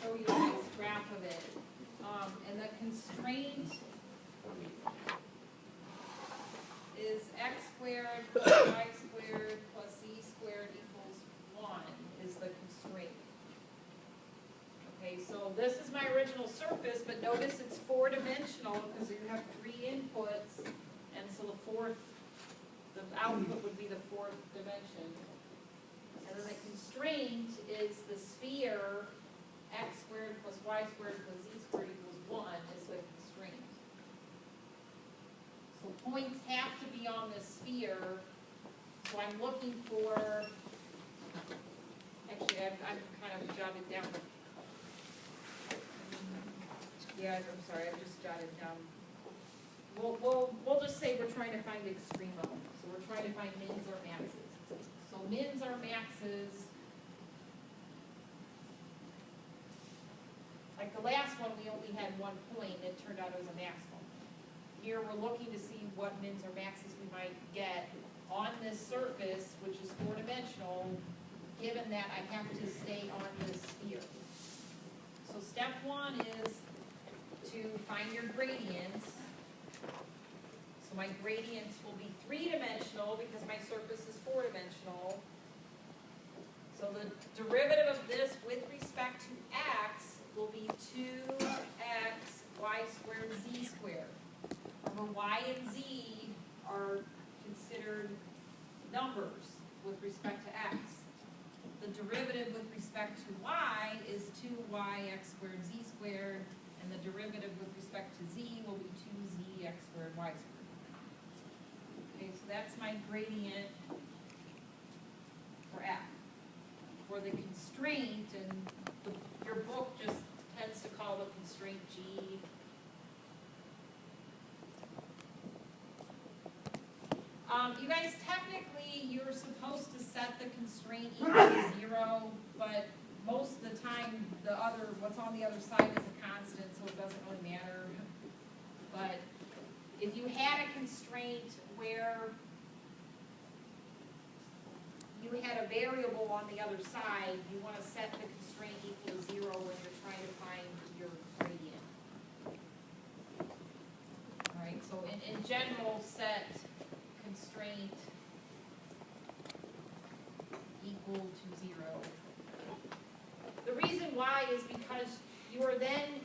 show you a nice graph of it. And the constraint is x squared plus y squared plus z squared equals 1 is the constraint. Okay, so this is my original surface, but notice it's four-dimensional because you have 3 inputs, and so the output would be the fourth dimension. And then the constraint is the sphere, x squared plus y squared plus z squared equals 1 is the constraint. So points have to be on the sphere, so I'm looking for, actually I've kind of jotted down. Yeah, I'm sorry, I just jotted down. We'll just say we're trying to find extremo. So we're trying to find mins or maxes. So mins or maxes. Like the last one, we only had 1 point. It turned out it was a maximum. Here we're looking to see what mins or maxes we might get on this surface, which is four-dimensional, given that I have to stay on this sphere. So step 1 is to find your gradients. So my gradients will be 3-dimensional because my surface is 4-dimensional. So the derivative of this with respect to x will be 2x y squared z squared. Remember, y and z are considered numbers with respect to x. The derivative with respect to y is 2yx squared z squared, and the derivative with respect to z will be 2zx squared y squared. Okay, so that's my gradient for f. For the constraint, and your book just tends to call the constraint G. You guys, technically, you're supposed to set the constraint equal to 0, but most of the time, what's on the other side is a constant, so it doesn't really matter. But if you had a constraint where you had a variable on the other side, you want to set the constraint equal to 0 when you're trying to find your gradient. All right, so in general, set constraint equal to 0. The reason why is because you are then,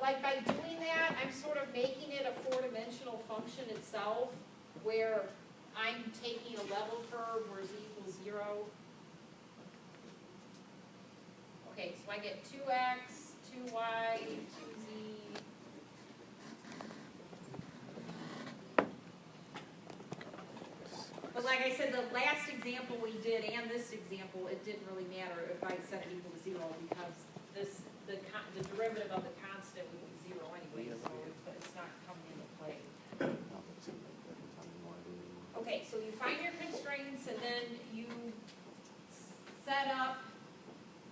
like by doing that, I'm sort of making it a four-dimensional function itself, where I'm taking a level curve where z equals 0. Okay, so I get 2x, 2y, 2z. But like I said, the last example we did and this example, it didn't really matter if I set it equal to 0 because the derivative of the constant would be 0 anyway, so it's not coming into play. Okay, so you find your constraints and then you set up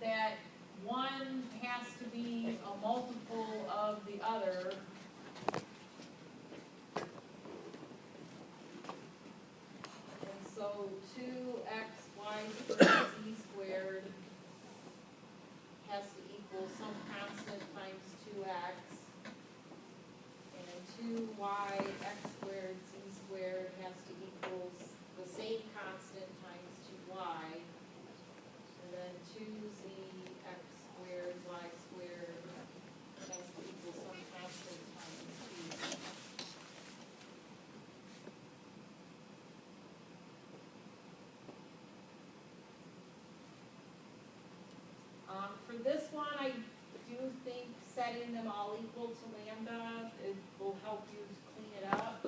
that one has to be a multiple of the other. So 2xy squared z squared has to equal some constant times 2x, and 2y x squared z squared has to equal the same constant times 2y, and then 2z x squared y squared has to equal some constant times 2. For this one, I do think setting them all equal to lambda, it will help you clean it up.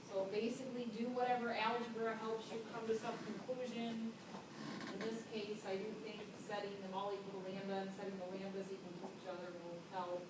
So basically do whatever algebra helps you come to some conclusion. In this case, I do think setting them all equal to lambda and setting the lambdas equal to each other will help.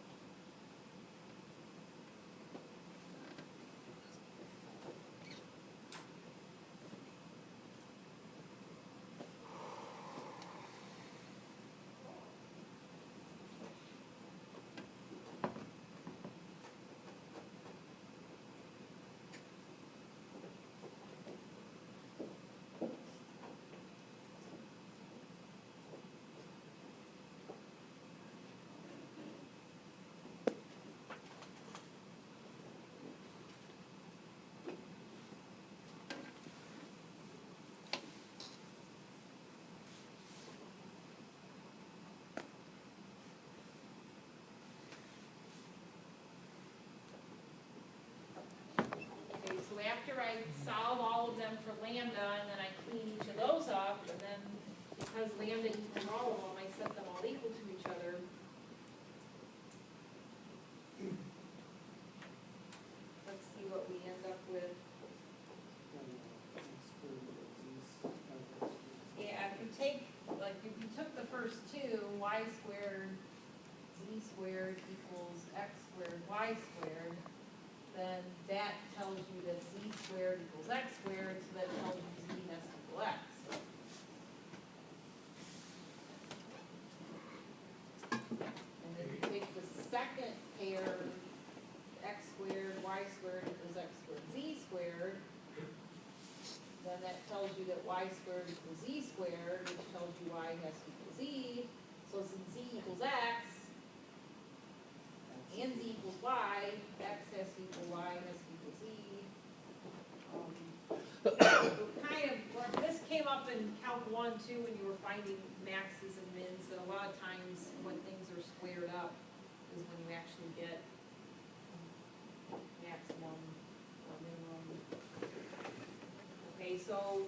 I solve all of them for lambda, and then I clean each of those up, and then because lambda equals all of them, I set them all equal to each other. Let's see what we end up with. Yeah, if you take, like, if you took the first two, y squared, z squared equals x squared, y squared, then that tells you that z squared equals x squared, so that tells you z has to equal x. And then you take the second pair, x squared, y squared equals x squared, z squared, then that tells you that y squared equals z squared, which tells you y has to equal z. So since z equals x, and z equals y, x has to equal y, has to equal z. Kind of, this came up in Calc 1 too, when you were finding maxes and mins, that a lot of times when things are squared up is when you actually get maximum or minimum. Okay, so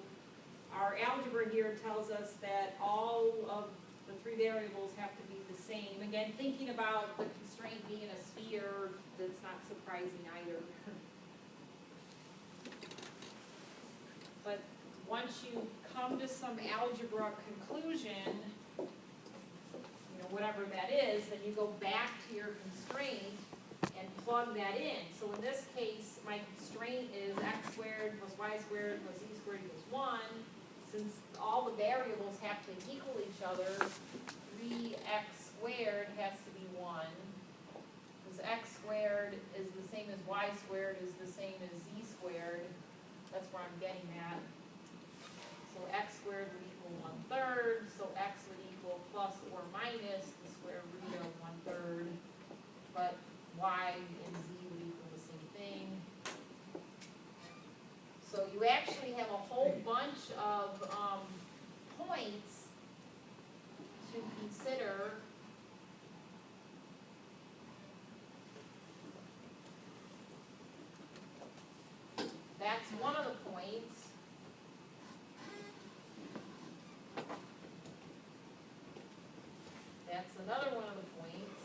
our algebra here tells us that all of the three variables have to be the same. Again, thinking about the constraint being a sphere, that's not surprising either. But once you come to some algebra conclusion, you know, whatever that is, then you go back to your constraint and plug that in. So in this case, my constraint is x squared plus y squared plus z squared equals 1. Since all the variables have to equal each other, 3x squared has to be 1. Because x squared is the same as y squared is the same as z squared. That's where I'm getting at. So x squared would equal 1/3. So x would equal plus or minus the square root of 1/3. But y and z would equal the same thing. So you actually have a whole bunch of points to consider. That's one of the points. That's another one of the points.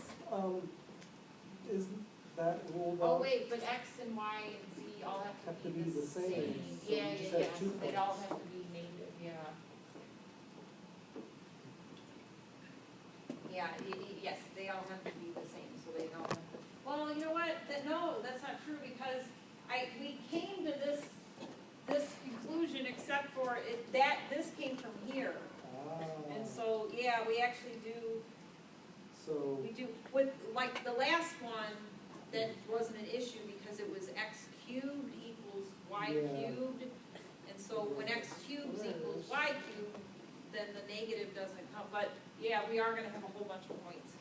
Isn't that ruled Oh, out? wait, but x and y and z all have to be the same. So Yeah, you just yeah, have yeah, 2 so they'd all points. have to be negative, yeah. Yeah, yes, they all have to be the same, so they don't have to. Well, you know what, no, that's not true, because we came to this conclusion except for this came from here. And so, yeah, we actually do, So, with, like, the last one, that wasn't an issue because it was x cubed equals y Yeah. cubed. And so when x cubed equals y cubed, then the negative doesn't come, but, yeah, we are gonna have a whole bunch of points.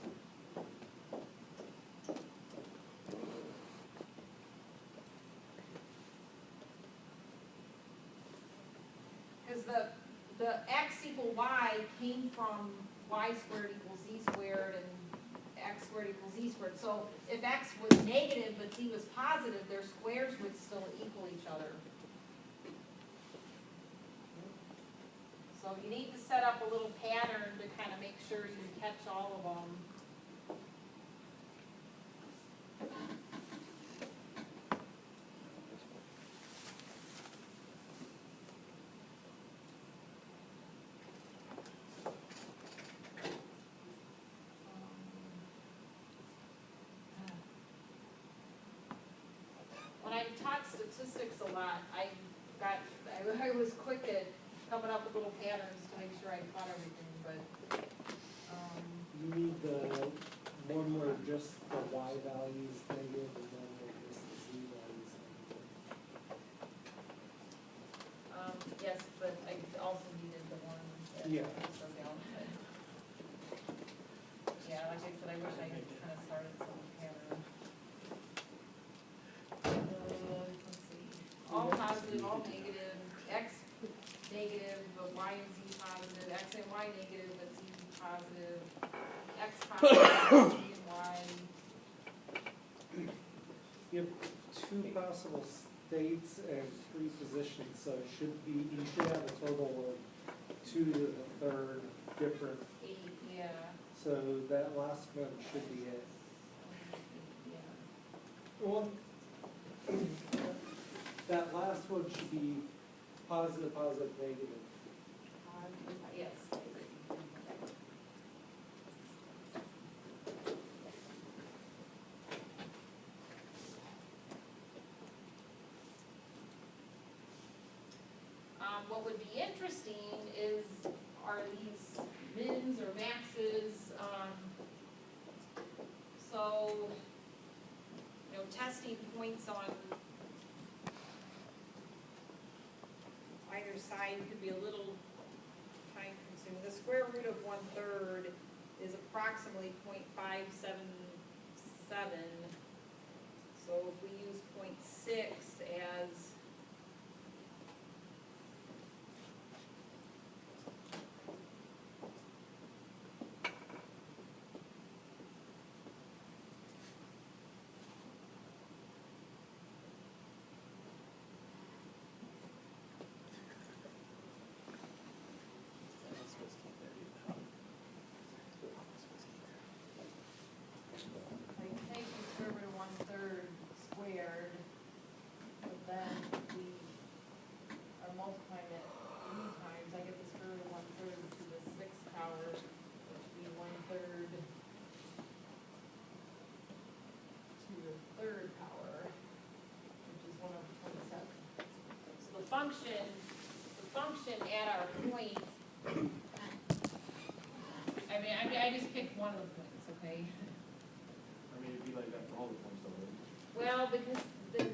Because the x equal y came from y squared equals z squared and x squared equals z squared. So if x was negative but z was positive, their squares would still equal each other. So you need to set up a little pattern to kind of make sure you catch all of them. When I taught statistics a lot, I was quick at coming up with little patterns to make sure I caught everything, but, you need the one where just the y value is negative and one where just the z value is negative. yes, but I also needed the one that. Yeah. So down, but. Yeah, like I said, I wish I had kind of started some pattern. Let's see, all positive, all negative, x negative, but y and z positive, x and y negative, but z positive, x positive, z and y. You have 2 possible dates and 3 positions, so it should be, you should have a total of 2 to the 3rd different, 8, yeah, so that last one should be it. yeah. Well, that last one should be positive, positive, negative. Yes, I agree. What would be interesting is, are these mins or maxes, so, you know, testing points on either side could be a little time consuming. The square root of 1/3 is approximately 0.577. So if we use 0.6 as I take the square root of 1/3 squared, but then we are multiplying it 3 times, I get the square root of 1/3 to the 6th power, which would be 1/3 to the 3rd power, which is 1/27. So the function at our point, I just picked one of the points, okay? I mean, it'd be like that for all the points though, right? Well, because the,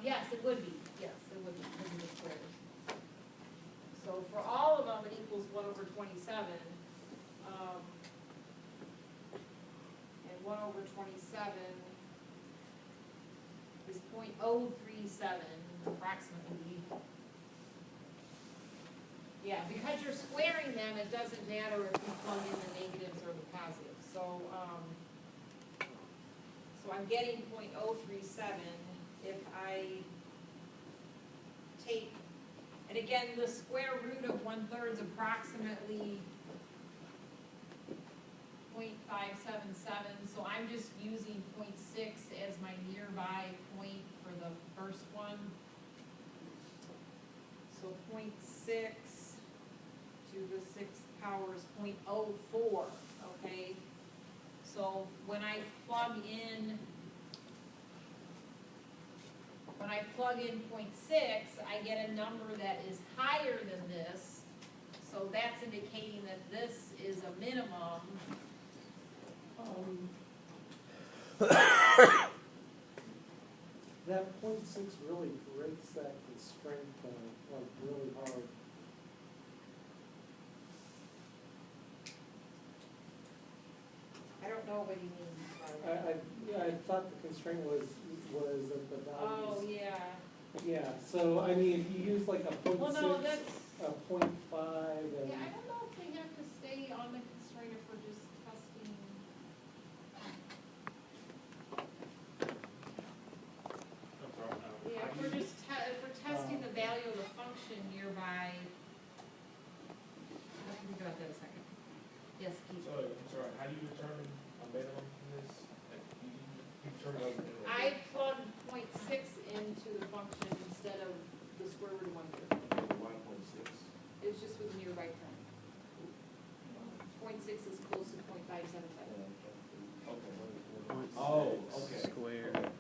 yes, it would be, because of the squares. So for all of them, it equals 1/27. And 1/27 is 0.037 approximately. Yeah, because you're squaring them, it doesn't matter if you plug in the negatives or the positives. So, so I'm getting 0.037 if I take, and again, the square root of 1/3 is approximately 0.577, so I'm just using 0.6 as my nearby point for the first one. So 0.6 to the 6th power is 0.04, okay? So when I plug in 0.6, I get a number that is higher than this, so that's indicating that this is a minimum. That 0.6 really breaks that constraint, like really hard. I don't know what he means by that. Yeah, I thought the constraint was at the Oh, values. yeah. Yeah, so I mean, if you use like a 0.6, Well, no, that's, a 0.5, and. yeah, I don't know if we have to stay on the constraint if we're just testing. I'm sorry, Yeah, if we're just, if we're testing the value of the function nearby. Let me think about that a second. Yes, Keith? So, I'm sorry, how do you determine a minimum from this? Like, you determine a minimum? I plugged 0.6 into the function instead of the square root of 1/3. 1.6. It's just with a nearby term. 0.6 is close to 0.577. Okay. Oh, okay. Square.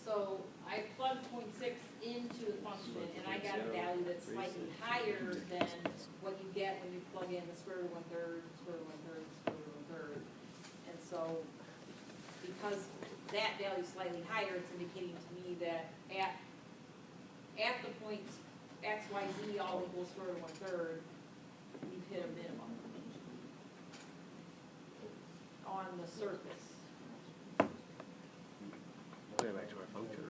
So I plugged 0.6 into the function and I got a value that's slightly higher than what you get when you plug in the square root of 1/3, square root of 1/3, square root of 1/3. And so because that value is slightly higher, it's indicating to me that at the points x, y, z all equals square root of 1/3, we've hit a minimum on the surface.